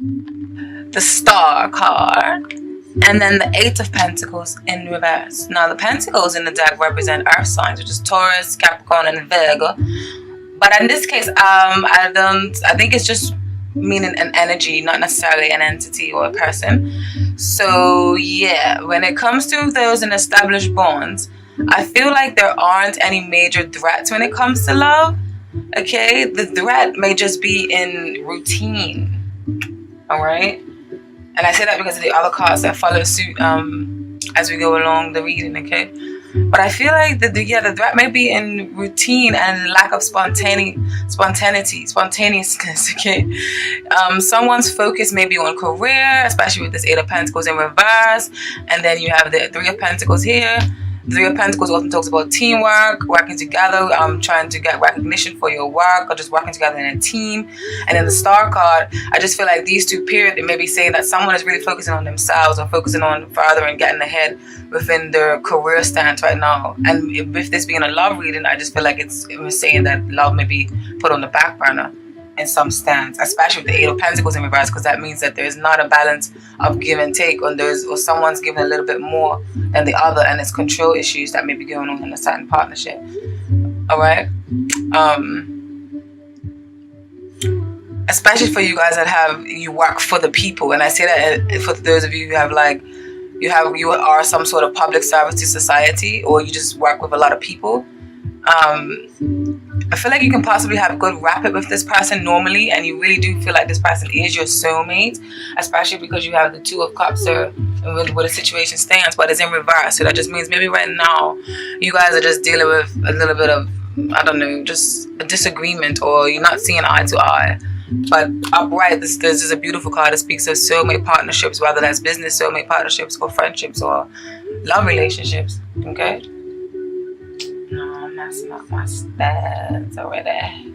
the Star card, and then the Eight of Pentacles in reverse. Now, the Pentacles in the deck represent Earth signs, which is Taurus, Capricorn, and Virgo. But in this case, I think it's just meaning an energy, not necessarily an entity or a person. So yeah, when it comes to those in established bonds, I feel like there aren't any major threats when it comes to love. Okay, the threat may just be in routine. All right, and I say that because of the other cards that follow suit as we go along the reading. Okay, but I feel like the threat may be in routine and lack of spontaneousness. Okay, someone's focus may be on career, especially with this Eight of Pentacles in reverse, and then you have the Three of Pentacles here. The Three of Pentacles often talks about teamwork, working together, trying to get recognition for your work, or just working together in a team. And then the Star card, I just feel like these two periods, it may be saying that someone is really focusing on themselves or focusing on further and getting ahead within their career stance right now. And with this being a love reading, I just feel like it's saying that love may be put on the back burner in some stance, especially with the Eight of Pentacles in reverse, because that means that there's not a balance of give and take, or someone's giving a little bit more than the other, and it's control issues that may be going on in a certain partnership. All right, especially for you guys that you work for the people, and I say that for those of you who have you are some sort of public service to society, or you just work with a lot of people. I feel like you can possibly have good rapport with this person normally, and you really do feel like this person is your soulmate, especially because you have the Two of Cups where the situation stands, but it's in reverse. So that just means maybe right now you guys are just dealing with a little bit of, I don't know, just a disagreement, or you're not seeing eye to eye. But upright, this is a beautiful card that speaks of soulmate partnerships, whether that's business soulmate partnerships or friendships or love relationships. Okay? No, that's not my stance already.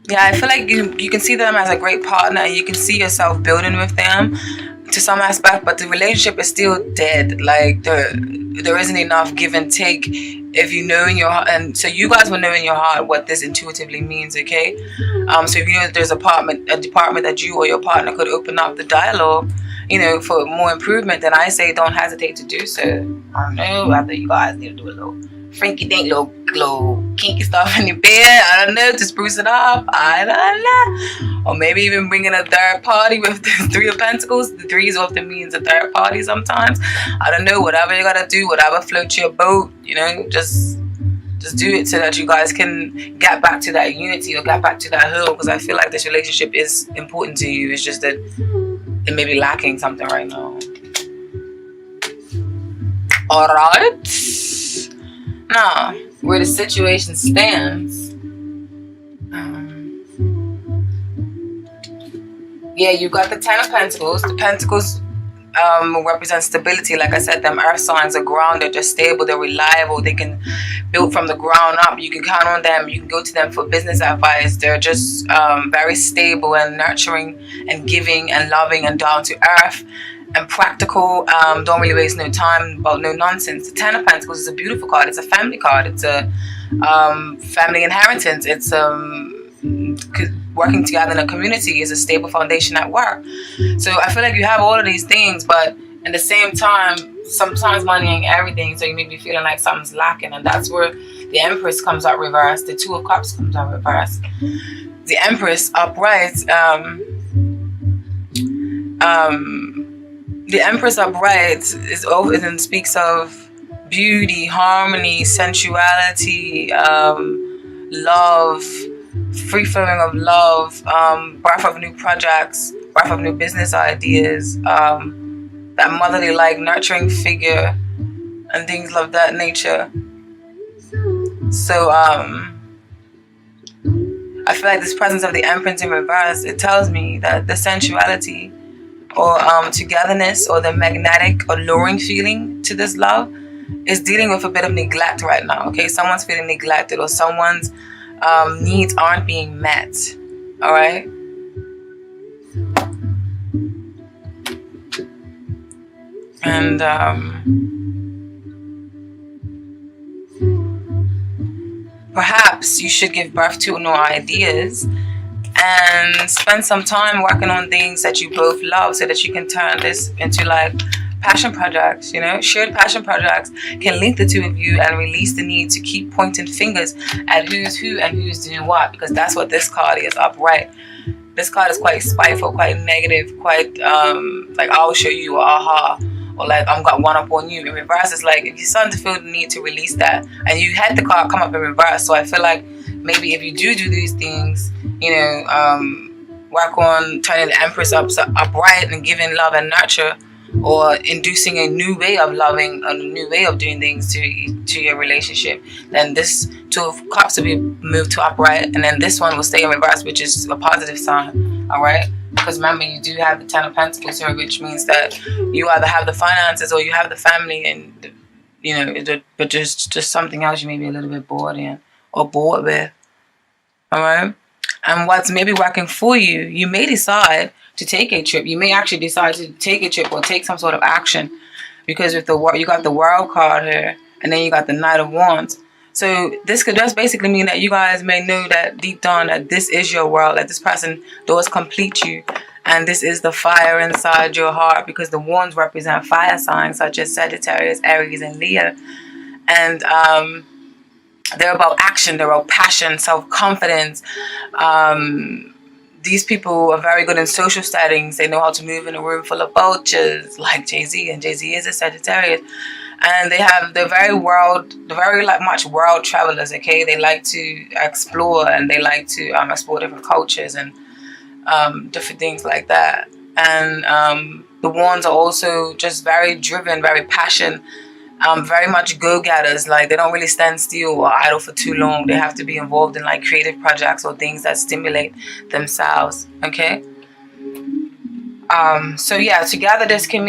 Yeah, I feel like you can see them as a great partner, and you can see yourself building with them to some aspect, but the relationship is still dead. Like there isn't enough give and take. If you know in your heart, and so you guys will know in your heart what this intuitively means, okay? So if you know that there's a department that you or your partner could open up the dialogue, for more improvement, then I say don't hesitate to do so. I don't know whether you guys need to do a little freaky dink, little kinky stuff in your bed. I don't know, to spruce it up. I don't know. Or maybe even bringing a third party with the Three of Pentacles. The threes often means a third party sometimes. I don't know, whatever you gotta do, whatever floats your boat, just do it so that you guys can get back to that unity or get back to that home, because I feel like this relationship is important to you. It's just that it may be lacking something right now. Alright. Now, where the situation stands, you got the Ten of Pentacles. The Pentacles represent stability. Like I said, them earth signs are grounded, they're stable, they're reliable, they can build from the ground up. You can count on them, you can go to them for business advice. They're just very stable and nurturing and giving and loving and down to earth and practical. Don't really waste no time about no nonsense. The Ten of Pentacles is a beautiful card. It's a family card. It's a family inheritance. It's working together in a community is a stable foundation at work. So I feel like you have all of these things, but at the same time, sometimes money ain't everything. So you may be feeling like something's lacking, and that's where the Empress comes out reversed. The Two of Cups comes out reversed. The Empress upright. The Empress upright is often speaks of beauty, harmony, sensuality, love, free flowing of love, birth of new projects, birth of new business ideas, that motherly like nurturing figure and things of that nature. So I feel like this presence of the Empress in reverse, it tells me that the sensuality or togetherness or the magnetic alluring feeling to this love is dealing with a bit of neglect right now. Okay, someone's feeling neglected, or someone's needs aren't being met. All right. And perhaps you should give birth to new ideas and spend some time working on things that you both love so that you can turn this into like passion projects. Shared passion projects can link the two of you and release the need to keep pointing fingers at who's who and who's doing what, because that's what this card is upright. This card is quite spiteful, quite negative, quite like I'll show you, or aha, or like I'm got one up on you. In reverse, it's like if you're starting to feel the need to release that, and you had the card come up in reverse. So I feel like maybe if you do these things, work on turning the Empress upright and giving love and nurture, or inducing a new way of loving, a new way of doing things to your relationship, then this Two of Cups will be moved to upright, and then this one will stay in reverse, which is a positive sign. All right, because remember, you do have the Ten of Pentacles here, which means that you either have the finances or you have the family, and but just something else you may be a little bit bored with. All right, and what's maybe working for you, you may decide to take a trip. You may actually decide to take a trip or take some sort of action, because with you got the World card here, and then you got the Knight of Wands. So this could just basically mean that you guys may know that deep down that this is your world, that this person does complete you, and this is the fire inside your heart, because the wands represent fire signs such as Sagittarius, Aries, and Leo. And they're about action, they're about passion, self-confidence. These people are very good in social settings. They know how to move in a room full of vultures, like Jay-Z, and Jay-Z is a Sagittarius. And they're very much world travelers, okay? They like to explore, and they like to explore different cultures and different things like that. And the wands are also just very driven, very passionate, very much go-getters. Like, they don't really stand still or idle for too long. They have to be involved in like creative projects or things that stimulate themselves, okay? So yeah, together this can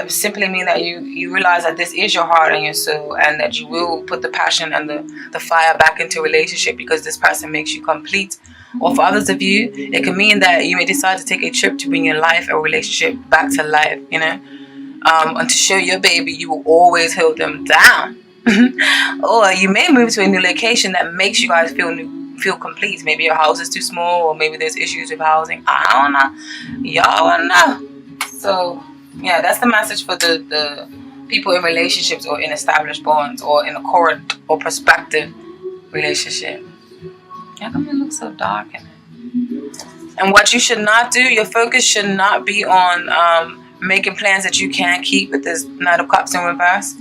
simply mean that you realize that this is your heart and your soul, and that you will put the passion and the fire back into a relationship because this person makes you complete. Or for others of you, it can mean that you may decide to take a trip to bring your life or relationship back to life, and to show your baby you will always hold them down. Or you may move to a new location that makes you guys feel complete. Maybe your house is too small, or maybe there's issues with housing. I don't know. Y'all wanna know. So yeah, that's the message for the people in relationships or in established bonds or in a current or prospective relationship. How come it looks so dark in it? And what you should not do, your focus should not be on making plans that you can't keep with this Knight of Cups in reverse,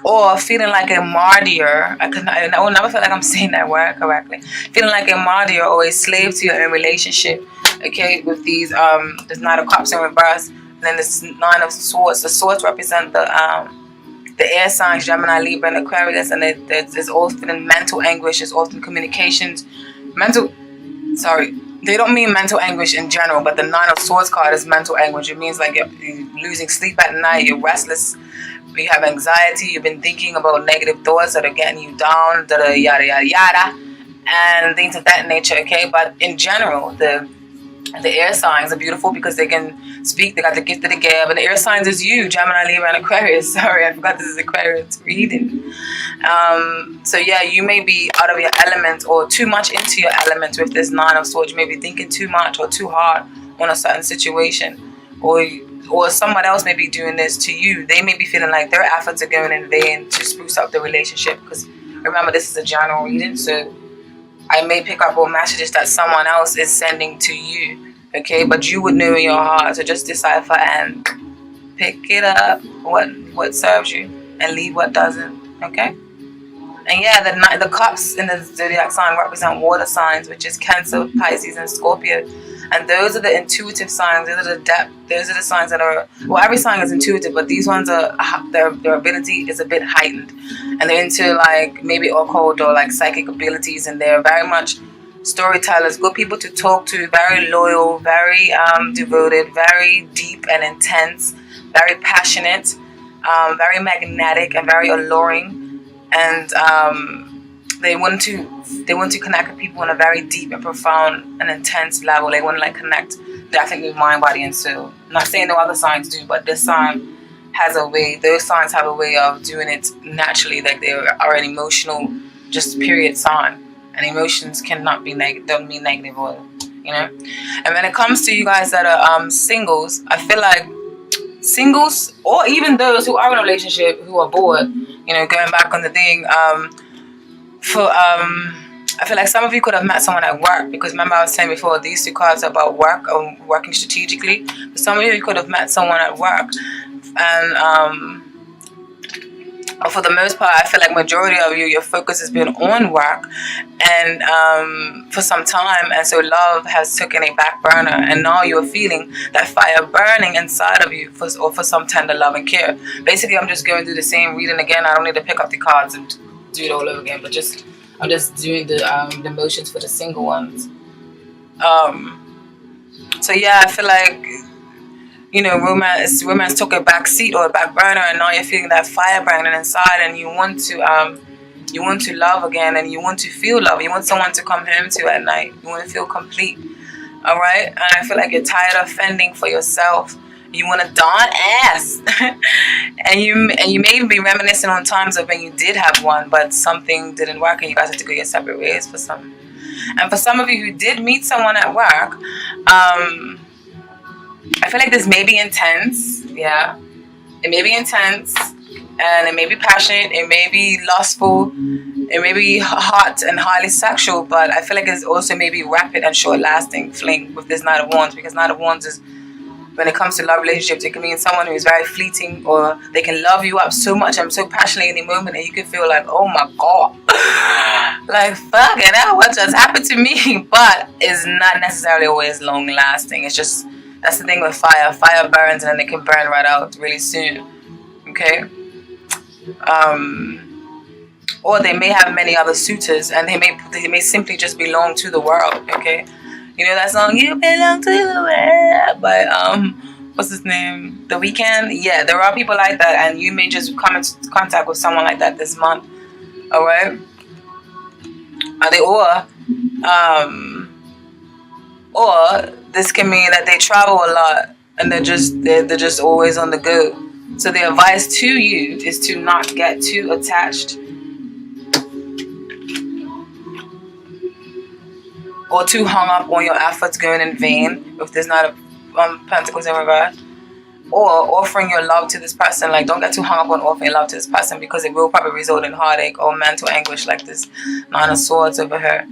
or feeling like a martyr. I will never feel like I'm saying that word correctly. Feeling like a martyr or a slave to your own relationship, okay, with these this Knight of Cups in reverse, and then this Nine of Swords. The swords represent the air signs, Gemini, Libra, and Aquarius, and there's often mental anguish, there's often communications. They don't mean mental anguish in general, but the Nine of Swords card is mental anguish. It means like you're losing sleep at night, you're restless, you have anxiety, you've been thinking about negative thoughts that are getting you down, yada, yada, yada, and things of that nature, okay? But in general, the air signs are beautiful because they can speak, they got the gift of the gab, and the air signs is you, Gemini, Libra, and Aquarius. Sorry, I forgot this is Aquarius reading. So yeah, you may be out of your element or too much into your element with this Nine of Swords. You may be thinking too much or too hard on a certain situation, or someone else may be doing this to you. They may be feeling like their efforts are going in vain to spruce up the relationship, because remember, this is a general reading, so I may pick up on messages that someone else is sending to you, okay? But you would know in your heart, so just decipher and pick it up, what serves you, and leave what doesn't, okay? And yeah, the cups in the zodiac sign represent water signs, which is Cancer, Pisces, and Scorpio. And those are the intuitive signs. Those are the signs that are, well, every sign is intuitive, but these ones are, their ability is a bit heightened, and they're into like maybe occult or like psychic abilities, and they're very much storytellers, good people to talk to, very loyal, very devoted, very deep and intense, very passionate, very magnetic, and very alluring. And they want to connect with people on a very deep and profound and intense level. They want to like connect definitely mind, body, and soul. I'm not saying no other signs do, but this sign has a way, those signs have a way of doing it naturally. Like they are an emotional, just period sign. And emotions cannot be negative, don't mean negative or, you know. And when it comes to you guys that are singles, I feel like singles, or even those who are in a relationship who are bored, you know, going back on the thing, I feel like some of you could have met someone at work, because remember I was saying before, these two cards are about work or working strategically. But some of you could have met someone at work, and for the most part, I feel like majority of you, your focus has been on work, and for some time, and so love has taken a back burner, and now you're feeling that fire burning inside of you for some tender love and care. Basically, I'm just going through the same reading again. I don't need to pick up the cards and do it all over again, but I'm just doing the motions for the single ones. So yeah, I feel like, you know, romance took a back seat or a back burner, and now you're feeling that fire burning inside, and you want to love again, and you want to feel love. You want someone to come home to at night. You want to feel complete. All right, and I feel like you're tired of fending for yourself. You want to don ass, and you may even be reminiscing on times of when you did have one, but something didn't work, and you guys had to go your separate ways for some. And for some of you who did meet someone at work, I feel like this may be intense. Yeah, it may be intense, and it may be passionate. It may be lustful. It may be hot and highly sexual, but I feel like it's also maybe rapid and short-lasting fling with this Knight of Wands, because Knight of Wands is, when it comes to love relationships, it can mean someone who is very fleeting, or they can love you up so much and so passionately in the moment, and you can feel like, oh my God, like fuck it out, what just happened to me? But it's not necessarily always long lasting. It's just, that's the thing with fire. Fire burns, and then it can burn right out really soon. Okay. Or they may have many other suitors, and they may simply just belong to the world. Okay. You know that song, "You Belong to the World" by what's his name? The Weeknd. Yeah, there are people like that, and you may just come into contact with someone like that this month. All right. Or this can mean that they travel a lot, and they're just always on the go. So the advice to you is to not get too attached or too hung up on your efforts going in vain, if there's not a Pentacles in reverse, or offering your love to this person. Like, don't get too hung up on offering love to this person, because it will probably result in heartache or mental anguish, like this Nine of Swords over here,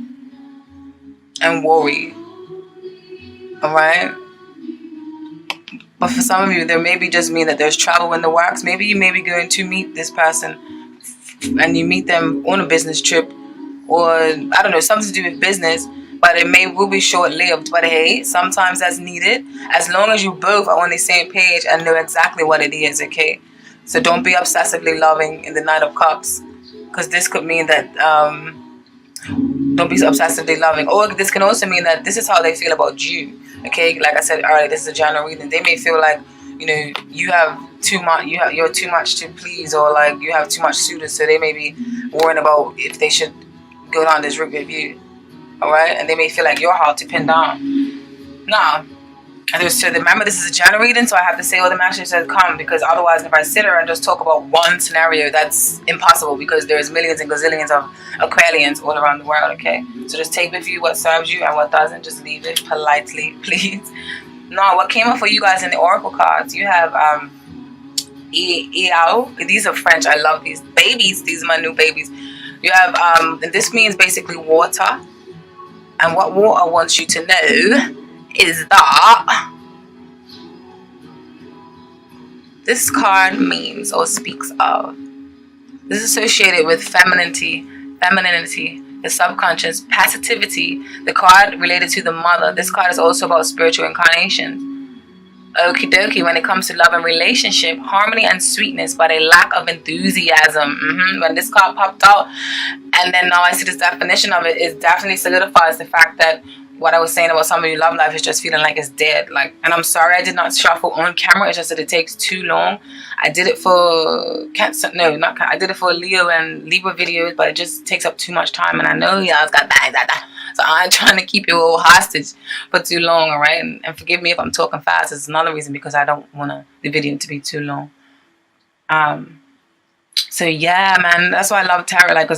and worry. All right. But for some of you, there may be just mean that there's travel in the works. Maybe you may be going to meet this person, and you meet them on a business trip, or I don't know, something to do with business. But it will be short-lived. But hey, sometimes that's needed, as long as you both are on the same page and know exactly what it is, okay? So don't be obsessively loving in the Knight of Cups, because this could mean that don't be obsessively loving. Or this can also mean that this is how they feel about you, okay? Like I said earlier, this is a general reading. They may feel like, you know, you have too much, you're too much to please, or like you have too much suitors, so they may be worrying about if they should go down this route with you. Alright, and they may feel like you're hard to pin down. Nah. So remember, this is a general reading, so I have to say all the messages that come, because otherwise, if I sit here and just talk about one scenario, that's impossible, because there's millions and gazillions of Aquarians all around the world, okay? So just take with you what serves you, and what doesn't, just leave it politely, please. Now, what came up for you guys in the Oracle cards, you have Eao. These are French. I love these babies. These are my new babies. You have, and this means basically water. And what water wants you to know is that this card means or speaks of, this is associated with femininity, the subconscious, passivity. The card related to the mother. This card is also about spiritual incarnations. Okie dokie, when it comes to love and relationship, harmony and sweetness, but a lack of enthusiasm. When this card popped out, and then now I see this definition of it, it definitely solidifies the fact that what I was saying about somebody's love life is just feeling like it's dead. Like, and I'm sorry I did not shuffle on camera. It's just that it takes too long. I did it for I did it for Leo and Libra videos, but it just takes up too much time. And I know y'all got that. So I'm trying to keep you all hostage for too long, all right? And forgive me if I'm talking fast. It's another reason, because I don't want the video to be too long. So yeah, man, that's why I love tarot. Like,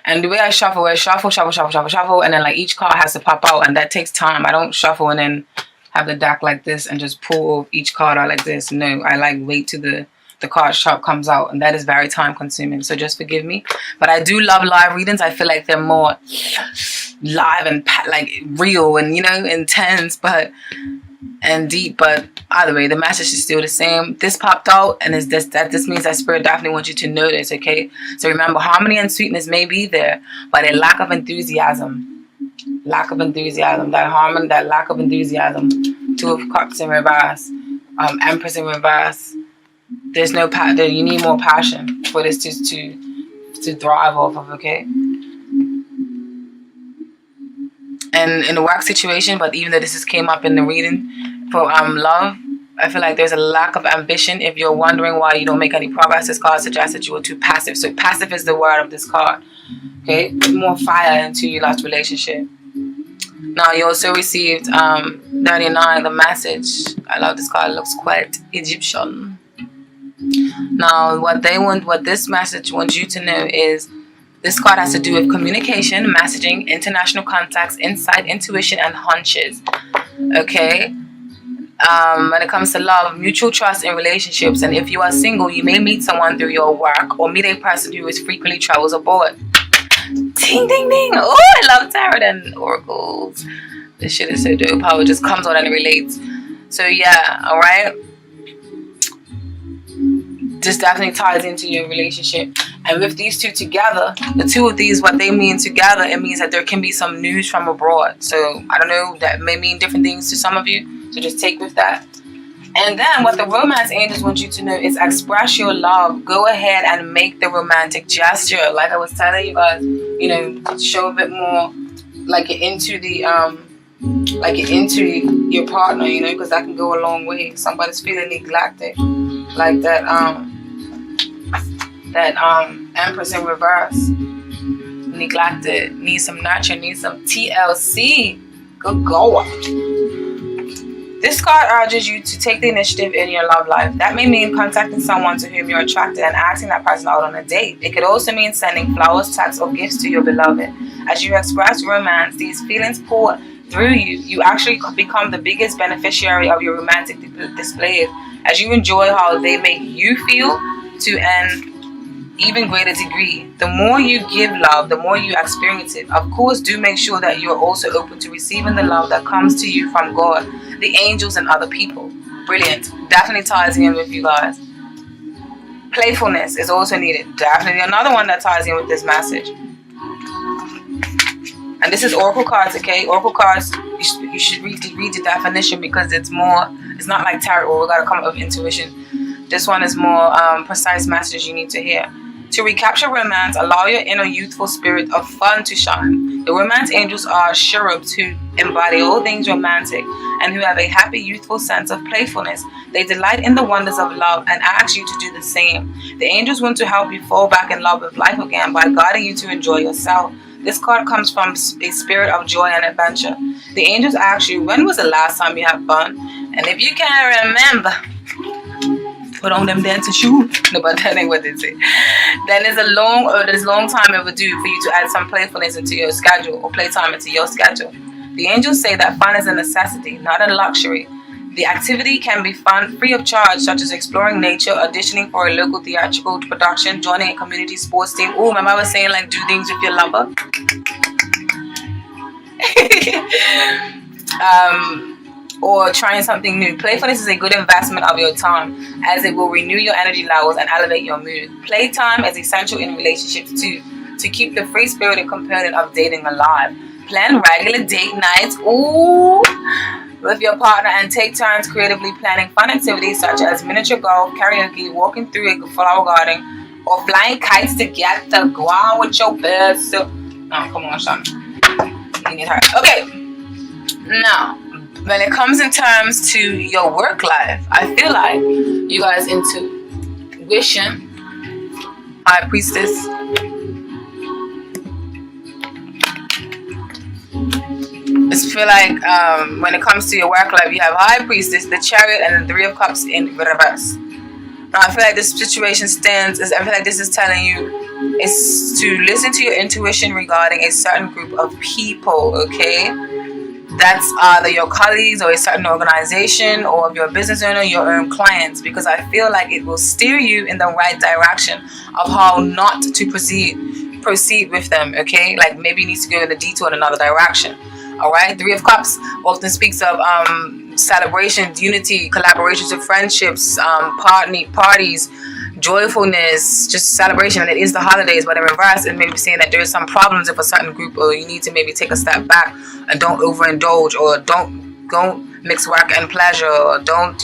and the way I shuffle is shuffle, and then like each card has to pop out, and that takes time. I don't shuffle and then have the deck like this and just pull each card out like this. No, I like wait till the card sharp comes out, and that is very time consuming. So just forgive me, but I do love live readings. I feel like they're more live and like real and intense, and deep. But either way, the message is still the same. This popped out, and this means that spirit definitely wants you to know this. Okay, so remember, harmony and sweetness may be there, but a lack of enthusiasm, that harmony, that lack of enthusiasm. Two of Cups in reverse, Empress in reverse. There's no you need more passion for this to thrive off of. Okay. And in the work situation, but even though this came up in the reading for love, I feel like there's a lack of ambition. If you're wondering why you don't make any progress, this card suggests that you are too passive. So passive is the word of this card. Okay, put more fire into your last relationship. Now you also received 39, the message. I love this card. It looks quite Egyptian. Now what this message wants you to know is, this card has to do with communication, messaging, international contacts, insight, intuition, and hunches. Okay? When it comes to love, mutual trust in relationships. And if you are single, you may meet someone through your work or meet a person who frequently travels abroad. Ding, ding, ding. Oh, I love tarot and oracles. This shit is so dope how it just comes out and it relates. So yeah, alright? This definitely ties into your relationship. And with these two together, the two of these, what they mean together, it means that there can be some news from abroad. So I don't know, that may mean different things to some of you. So just take with that. And then what the romance angels want you to know is express your love. Go ahead and make the romantic gesture. Like I was telling you guys, show a bit more like you're into your partner, because that can go a long way. Somebody's feeling neglected. Like that Empress in reverse. Neglected. Need some nurture. Need some TLC. Good goer. This card urges you to take the initiative in your love life. That may mean contacting someone to whom you're attracted and asking that person out on a date. It could also mean sending flowers, texts, or gifts to your beloved. As you express romance, these feelings pour through you. You actually become the biggest beneficiary of your romantic displays, as you enjoy how they make you feel to an even greater degree. The more you give love, the more you experience it. Of course, do make sure that you're also open to receiving the love that comes to you from God, the angels, and other people. Brilliant. Definitely ties in with you guys. Playfulness is also needed. Definitely another one that ties in with this message. And this is oracle cards, okay? Oracle cards, you should read the definition, because it's not like tarot where we got to come up with intuition. This one is more precise messages you need to hear. To recapture romance, allow your inner youthful spirit of fun to shine. The romance angels are cherubs who embody all things romantic and who have a happy, youthful sense of playfulness. They delight in the wonders of love and ask you to do the same. The angels want to help you fall back in love with life again by guiding you to enjoy yourself. This card comes from a spirit of joy and adventure. The angels ask you, when was the last time you had fun? And if you can't remember, put on them dancing shoes. No, but that ain't what they say. Then there's long time it would do for you to add some playfulness into your schedule, or playtime into your schedule. The angels say that fun is a necessity, not a luxury. The activity can be fun, free of charge, such as exploring nature, auditioning for a local theatrical production, joining a community sports team. Oh, remember I was saying, like, do things with your lover? Or trying something new. Playfulness is a good investment of your time, as it will renew your energy levels and elevate your mood. Playtime is essential in relationships too, to keep the free-spirited component of dating alive. Plan regular date nights with your partner and take turns creatively planning fun activities such as miniature golf, karaoke, walking through a flower garden, or flying kites together. Go on with your best. Oh, come on, Sean. You need her. Okay. Now, when it comes in terms to your work life, I feel like you guys intuition, High Priestess, I feel like when it comes to your work life, you have High Priestess, the Chariot, and the Three of Cups in reverse. Now, I feel like this situation I feel like this is telling you is to listen to your intuition regarding a certain group of people, okay? That's either your colleagues or a certain organization, or if you're a business owner, your own clients, because I feel like it will steer you in the right direction of how not to proceed with them, okay? Like maybe you need to go in a detour in another direction. All right, Three of Cups often speaks of celebrations, unity, collaborations of friendships, parties, joyfulness, just celebration. And it is the holidays, but in reverse, it may be saying that there's some problems with a certain group, or you need to maybe take a step back and don't overindulge, or don't mix work and pleasure, or don't,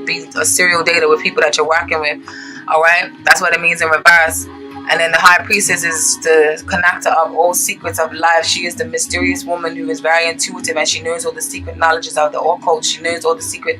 be a serial dater with people that you're working with. All right, that's what it means in reverse. And then the High Priestess is the connector of all secrets of life. She is the mysterious woman who is very intuitive, and she knows all the secret knowledges of the occult. She knows all the secret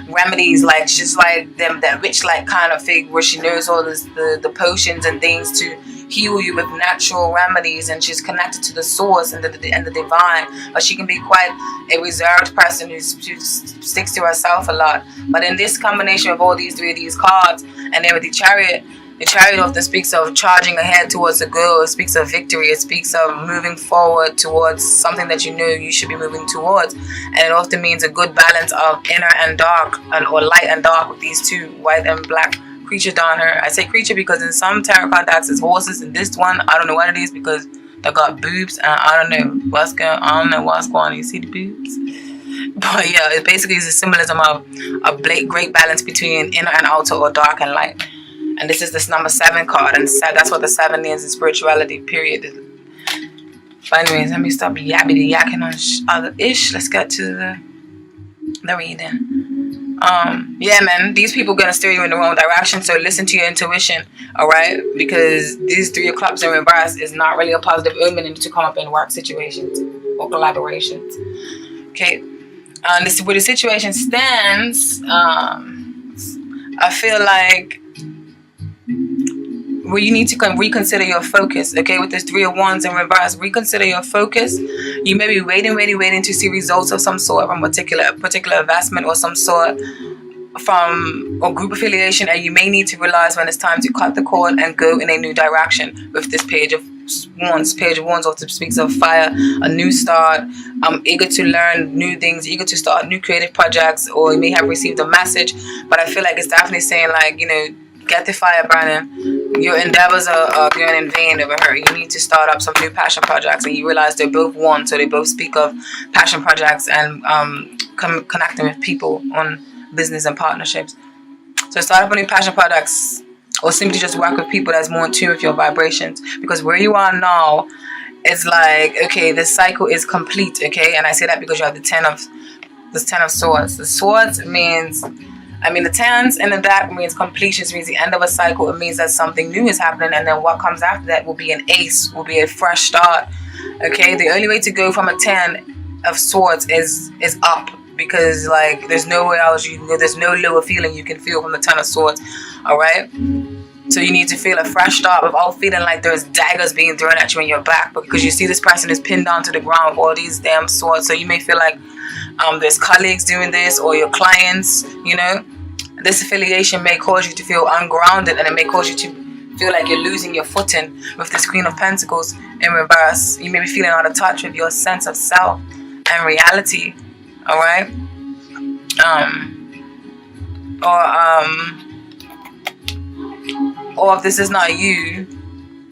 remedies, like she's like them, that witch-like kind of thing, where she knows all the potions and things to heal you with natural remedies, and she's connected to the source and the divine. But she can be quite a reserved person who sticks to herself a lot. But in this combination of all these three of these cards, and then with the Chariot often speaks of charging ahead towards a goal. It speaks of victory. It speaks of moving forward towards something that you know you should be moving towards. And it often means a good balance of inner and dark, or light and dark, with these two white and black creatures down here. I say creature because in some tarot card decks it's horses. In this one, I don't know what it is because they got boobs, and I don't know what's going on. You see the boobs? But yeah, it basically is a symbolism of a great balance between inner and outer, or dark and light. And this is this number 7 card, and that's what the 7 is in spirituality, period. But anyways, let me stop yakking on other ish. Let's get to the reading. Yeah, man, these people gonna steer you in the wrong direction, so listen to your intuition, all right? Because these 3 of Cups in reverse is not really a positive omen to come up in work situations or collaborations. Okay, this where the situation stands. I feel like where you need to reconsider your focus, okay? With this 3 of Wands in reverse, reconsider your focus. You may be waiting to see results of some sort from a particular investment or some sort from a group affiliation, and you may need to realize when it's time to cut the cord and go in a new direction. With this Page of Wands often speaks of fire, a new start. Eager to learn new things, eager to start new creative projects, or you may have received a message, but I feel like it's definitely saying, like, get the fire burning. Your endeavors are going in vain over her. You need to start up some new passion projects, and you realize they're both one, so they both speak of passion projects and connecting with people on business and partnerships. So start up new passion projects, or simply just work with people that's more in tune with your vibrations, because where you are now, it's like, okay, this cycle is complete, okay? And I say that because you have the 10 of Swords. The Swords means, the 10s in the deck means completion. It means the end of a cycle. It means that something new is happening, and then what comes after that will be an ace, will be a fresh start. Okay, the only way to go from a 10 of Swords is up, because like there's nowhere else you can go. There's no lower feeling you can feel from the 10 of Swords. All right. So you need to feel a fresh start without feeling like there's daggers being thrown at you in your back, because you see this person is pinned down to the ground with all these damn swords. So you may feel like there's colleagues doing this, or your clients, This affiliation may cause you to feel ungrounded, and it may cause you to feel like you're losing your footing with this Queen of Pentacles in reverse. You may be feeling out of touch with your sense of self and reality, all right? Or if this is not you,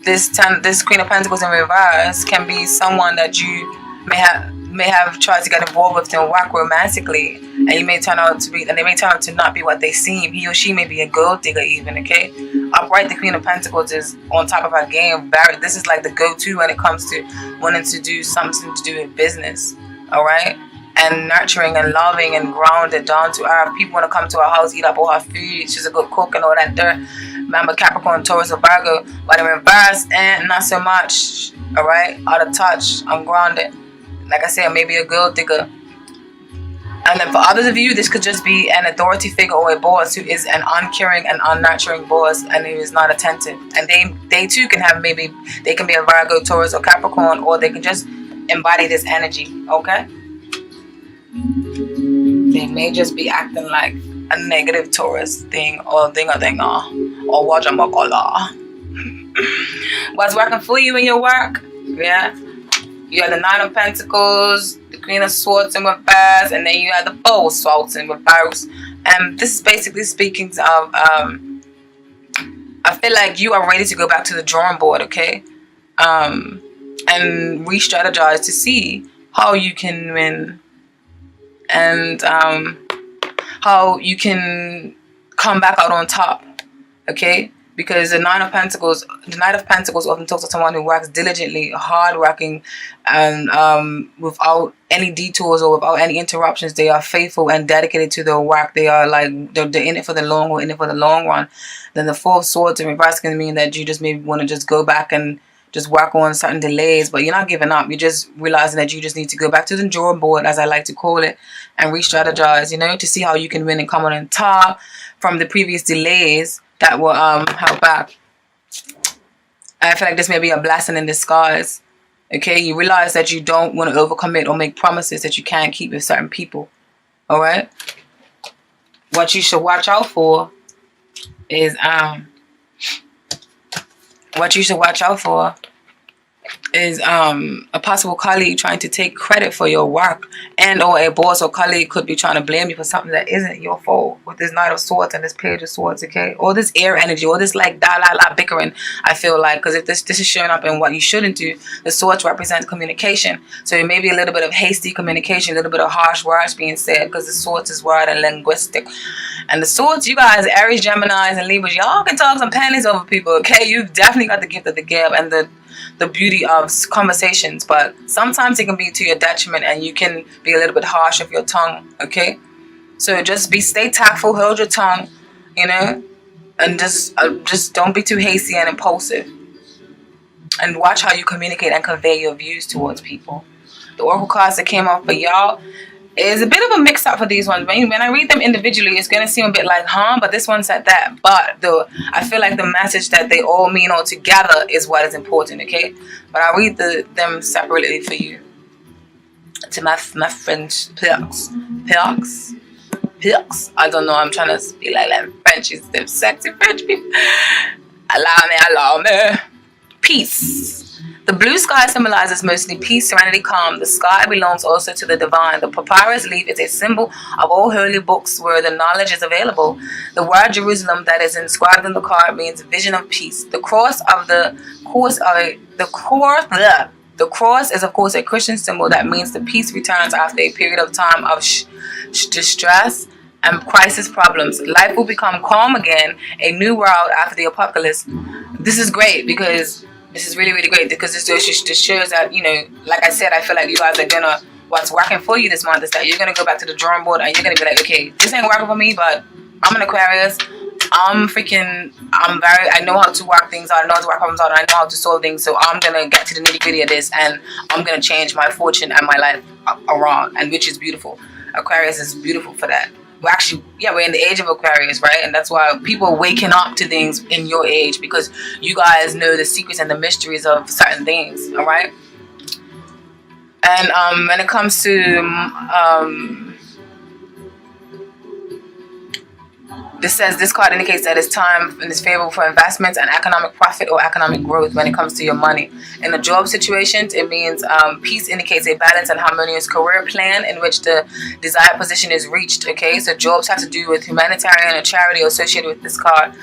this Queen of Pentacles in reverse can be someone that you may have tried to get involved with and work romantically, and they may turn out to not be what they seem. He or she may be a gold digger even, okay? Upright, the Queen of Pentacles is on top of her game. This is like the go-to when it comes to wanting to do something to do with business, all right? And nurturing and loving and grounded, down to earth. People want to come to her house, eat up all her food. She's a good cook and all that dirt. Remember, Capricorn, Taurus, or Virgo. But in reverse, and not so much, all right? Out of touch, ungrounded. Like I said, maybe a gold digger. And then for others of you, this could just be an authority figure or a boss who is an uncaring and unnurturing boss, and who is not attentive. And they too can have, maybe they can be a Virgo, Taurus, or Capricorn, or they can just embody this energy, okay? They may just be acting like a negative Taurus thing or dinga or wajamakola. What's working for you in your work? Yeah. You have the Nine of Pentacles, the Queen of Swords in reverse, and then you have the Four of Swords in reverse. And this is basically speaking of, I feel like you are ready to go back to the drawing board, okay? And re-strategize to see how you can win and how you can come back out on top, okay? Because the Knight of Pentacles often talks to someone who works diligently, hard-working, and without any detours or without any interruptions. They are faithful and dedicated to their work. They are like, they're in it for the long haul, in it for the long run. Then the Four of Swords in reverse can mean that you just maybe want to just go back and just work on certain delays, but you're not giving up. You're just realizing that you just need to go back to the drawing board, as I like to call it, and re-strategize, you know, to see how you can win and come on top from the previous delays that will help back. I feel like this may be a blessing in disguise. Okay, you realize that you don't want to overcommit or make promises that you can't keep with certain people. All right. What you should watch out for is a possible colleague trying to take credit for your work, and or a boss or colleague could be trying to blame you for something that isn't your fault, with this Knight of Swords and this Page of Swords, okay? Or this air energy, or this like bickering, I feel like, because if this is showing up in what you shouldn't do. The Swords represent communication, so it may be a little bit of hasty communication, a little bit of harsh words being said, because the Swords is word and linguistic. And the Swords, you guys, Aries, Geminis, and Libras, y'all can talk some pennies over people, okay? You've definitely got the gift of the gab and the beauty of conversations, but sometimes it can be to your detriment, and you can be a little bit harsh with your tongue, okay? So just stay tactful, hold your tongue, you know, and just don't be too hasty and impulsive, and watch how you communicate and convey your views towards people. The Oracle cards that came up for y'all is a bit of a mix-up for these ones. When I read them individually, it's going to seem a bit like, but this one said that. But I feel like the message that they all mean all together is what is important, okay? But I'll read them separately for you. To my French perks. I don't know, I'm trying to speak like them Frenchies, them sexy French people. Allow me. Peace. The blue sky symbolizes mostly peace, serenity, calm. The sky belongs also to the divine. The papyrus leaf is a symbol of all holy books where the knowledge is available. The word Jerusalem that is inscribed on the card means vision of peace. The cross is of course a Christian symbol that means the peace returns after a period of time of distress and crisis problems. Life will become calm again, a new world after the apocalypse. This is great because this is really, really great, because this shows that, you know, like I said, I feel like you guys are gonna, what's working for you this month is that you're gonna go back to the drawing board and you're gonna be like, okay, this ain't working for me, but I'm an Aquarius. I know how to work things out, I know how to work problems out, I know how to solve things, so I'm gonna get to the nitty gritty of this, and I'm gonna change my fortune and my life around, and which is beautiful. Aquarius is beautiful for that. We're in the age of Aquarius, right? And that's why people are waking up to things in your age, because you guys know the secrets and the mysteries of certain things, all right? And when it comes to this card indicates that it's time and it's favorable for investments and economic profit or economic growth when it comes to your money. In the job situations, it means peace indicates a balanced and harmonious career plan in which the desired position is reached, okay? So jobs have to do with humanitarian or charity associated with this card.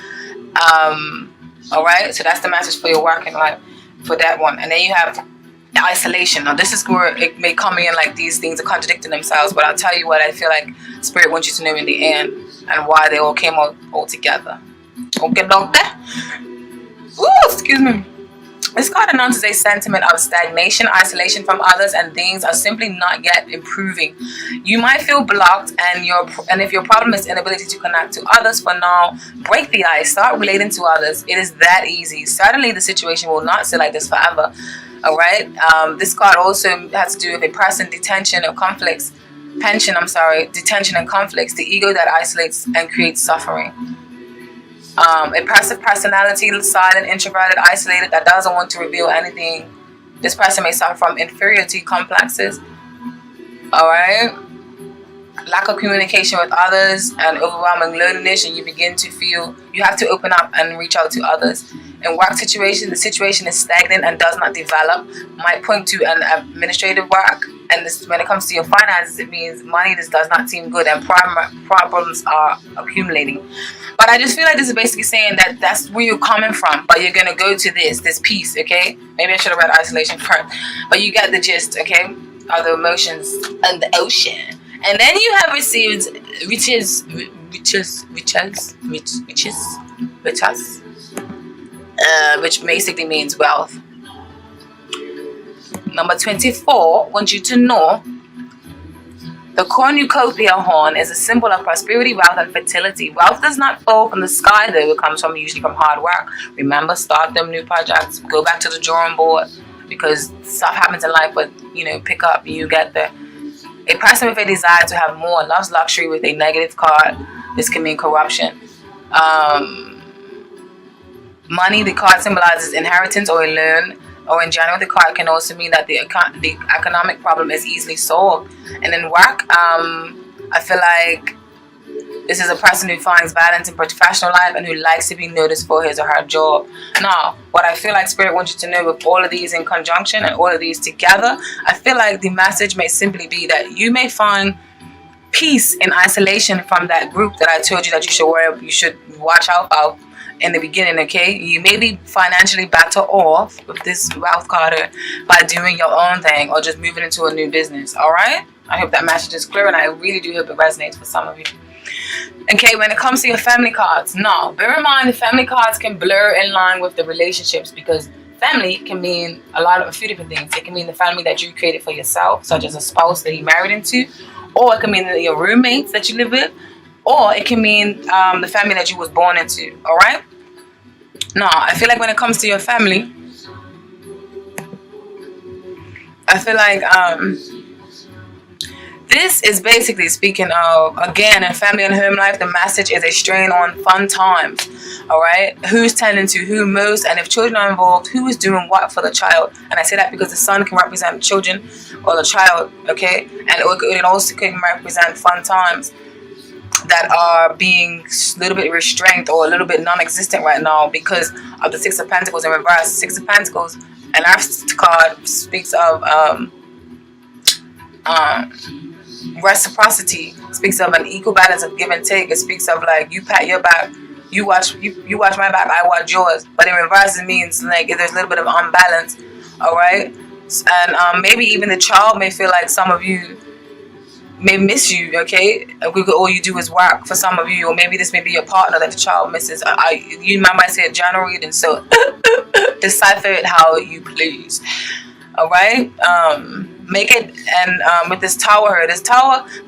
All right, so that's the message for your working life for that one. And then you have isolation. Now this is where it may come in like these things are contradicting themselves, but I'll tell you what I feel like Spirit wants you to know in the end, and why they all came out all together. Okay, doctor? Woo, excuse me. This card announces a sentiment of stagnation, isolation from others, and things are simply not yet improving. You might feel blocked, and if your problem is inability to connect to others for now, break the ice, start relating to others. It is that easy. Certainly the situation will not stay like this forever. All right. This card also has to do with a person, detention and conflicts. Detention and conflicts. The ego that isolates and creates suffering. A passive personality, silent, introverted, isolated, that doesn't want to reveal anything. This person may suffer from inferiority complexes. All right. lack of communication with others and overwhelming loneliness, and you begin to feel you have to open up and reach out to others. In work situation, the situation is stagnant and does not develop, might point to an administrative work. And this, when it comes to your finances, it means money just does not seem good and problems are accumulating. But I just feel like this is basically saying that that's where you're coming from, but you're going to go to this peace, okay? Maybe I should have read isolation first. But you get the gist, okay, of the emotions and the ocean. And then you have received riches, which basically means wealth. Number 24 wants you to know the cornucopia horn is a symbol of prosperity, wealth, and fertility. Wealth does not fall from the sky, though. It comes from usually from hard work. Remember, start them new projects. Go back to the drawing board, because stuff happens in life, but pick up. You get there. A person with a desire to have more loves luxury with a negative card. This can mean corruption. Money, the card symbolizes inheritance or a loan. Or in general, the card can also mean that the economic problem is easily solved. And in work, I feel like this is a person who finds balance in professional life and who likes to be noticed for his or her job. Now, what I feel like Spirit wants you to know with all of these in conjunction and all of these together, I feel like the message may simply be that you may find peace in isolation from that group that I told you that you should watch out for in the beginning, okay? You may be financially better off with this wealth card by doing your own thing or just moving into a new business, all right? I hope that message is clear, and I really do hope it resonates for some of you. Okay, when it comes to your family cards, now, bear in mind the family cards can blur in line with the relationships, because family can mean a few different things. It can mean the family that you created for yourself, such as a spouse that you married into, or it can mean your roommates that you live with, or it can mean the family that you was born into, all right? Now, I feel like when it comes to your family, I feel like this is basically speaking of, again, in family and home life, the message is a strain on fun times, all right? Who's tending to who most, and if children are involved, who is doing what for the child? And I say that because the sun can represent children or the child, okay? And it also can represent fun times that are being a little bit restrained or a little bit non-existent right now because of the Six of Pentacles in reverse. Six of Pentacles, and our card speaks of reciprocity, speaks of an equal balance of give and take. It speaks of like you pat your back, you watch my back, I watch yours. But in reverse, it means like there's a little bit of unbalance, all right? And maybe even the child may feel like some of you may miss you, okay? All you do is work for some of you, or maybe this may be your partner that the child misses. You might say a general reading, so decipher it how you please, all right? Make it, and with this tower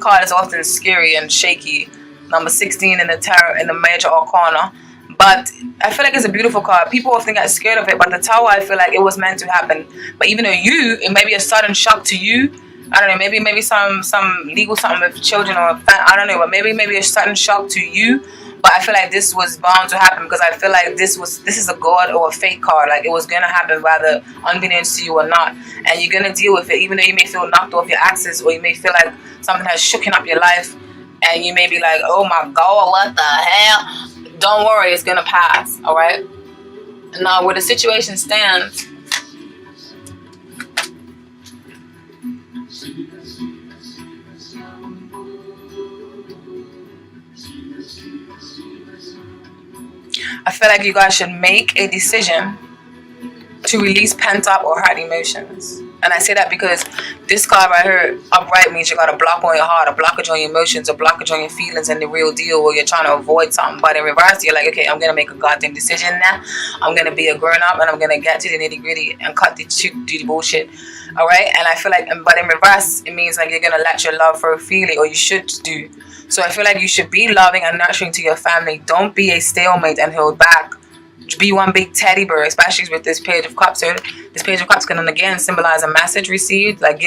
card is often scary and shaky. Number 16 in the tarot, in the major arcana. But I feel like it's a beautiful card. People often get scared of it, but the tower, I feel like it was meant to happen. But even though it may be a sudden shock to you, I don't know, maybe some legal something with children, or I don't know, but maybe a sudden shock to you. But I feel like this was bound to happen, because I feel like this is a god or a fate card. Like it was gonna happen, whether unbeknownst to you or not, and you're gonna deal with it, even though you may feel knocked off your axis, or you may feel like something has shooken up your life, and you may be like, oh my god, what the hell? Don't worry, it's gonna pass. All right. Now, where the situation stands, I feel like you guys should make a decision to release pent-up or hurt emotions. And I say that because this card right here, upright, means you got a block on your heart, a blockage on your emotions, a blockage on your feelings and the real deal, where you're trying to avoid something. But in reverse, you're like, okay, I'm going to make a goddamn decision now. I'm going to be a grown-up, and I'm going to get to the nitty-gritty and cut the bullshit. All right? And I feel like, but in reverse, it means like you're going to let your love flow freely, or you should do. So I feel like you should be loving and nurturing to your family. Don't be a stalemate and hold back. Be one big teddy bear, especially with this Page of Cups. So this Page of Cups can again symbolize a message received, like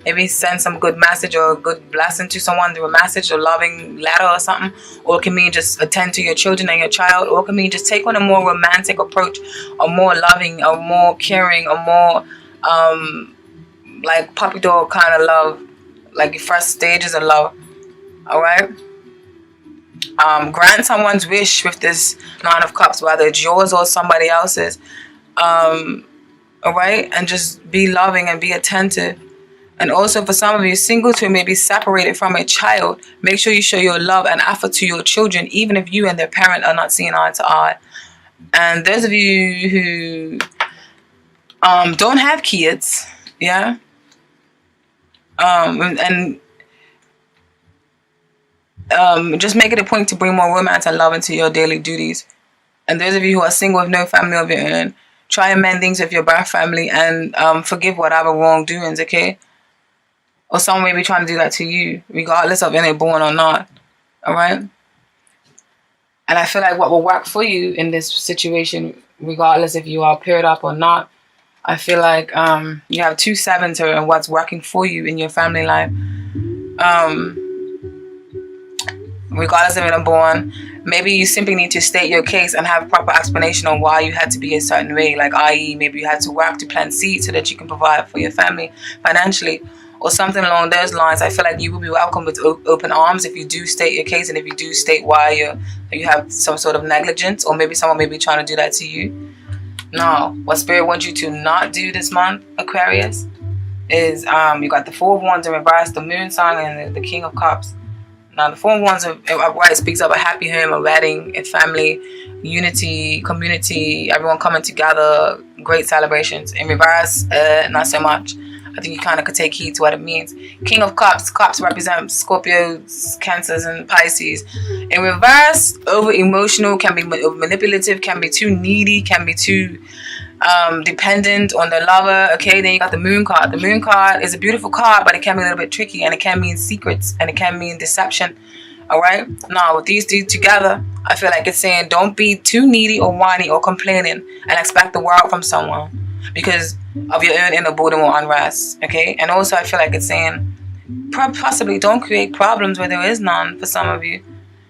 maybe send some good message or a good blessing to someone through a message or loving letter or something. Or it can mean just attend to your children and your child. Or it can mean just take on a more romantic approach, or more loving, or more caring, or more like puppy dog kind of love, like your first stages of love. All right. Grant someone's wish with this Nine of Cups, whether it's yours or somebody else's. All right, and just be loving and be attentive. And also for some of you, singles who may be separated from a child, make sure you show your love and effort to your children, even if you and their parent are not seeing eye to eye. And those of you who don't have kids, yeah, and just make it a point to bring more romance and love into your daily duties. And those of you who are single with no family of your own, try and mend things with your birth family and forgive whatever wrongdoings, okay? Or someone may be trying to do that to you, regardless of if they're born or not, all right? And I feel like what will work for you in this situation, regardless if you are paired up or not, I feel like you have 2 sevens here and what's working for you in your family life. Regardless of when I'm born, maybe you simply need to state your case and have a proper explanation on why you had to be a certain way, like i.e. maybe you had to work to plant seeds so that you can provide for your family financially or something along those lines. I feel like you will be welcomed with open arms if you do state your case and if you do state why you have some sort of negligence, or maybe someone may be trying to do that to you. Now, what Spirit wants you to not do this month, Aquarius, is you got the Four of Wands in reverse, the Moon sign, and the King of Cups. Now, the Four of Wands upright speaks of a happy home, a wedding, a family, unity, community, everyone coming together, great celebrations. In reverse, not so much. I think you kind of could take heed to what it means. King of Cups. Cups represent Scorpios, Cancers, and Pisces. In reverse, over emotional, can be manipulative, can be too needy, can be too dependent on the lover. Okay, then you got the Moon card. The Moon card is a beautiful card, but it can be a little bit tricky, and it can mean secrets, and it can mean deception. All right. Now, with these two together, I feel like it's saying don't be too needy or whiny or complaining and expect the world from someone because of your own inner boredom or unrest. Okay. And also, I feel like it's saying possibly don't create problems where there is none for some of you.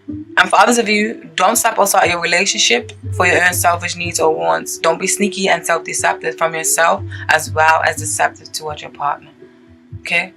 And for others of you, don't step outside your relationship for your own selfish needs or wants. Don't be sneaky and self-deceptive from yourself as well as deceptive towards your partner. Okay?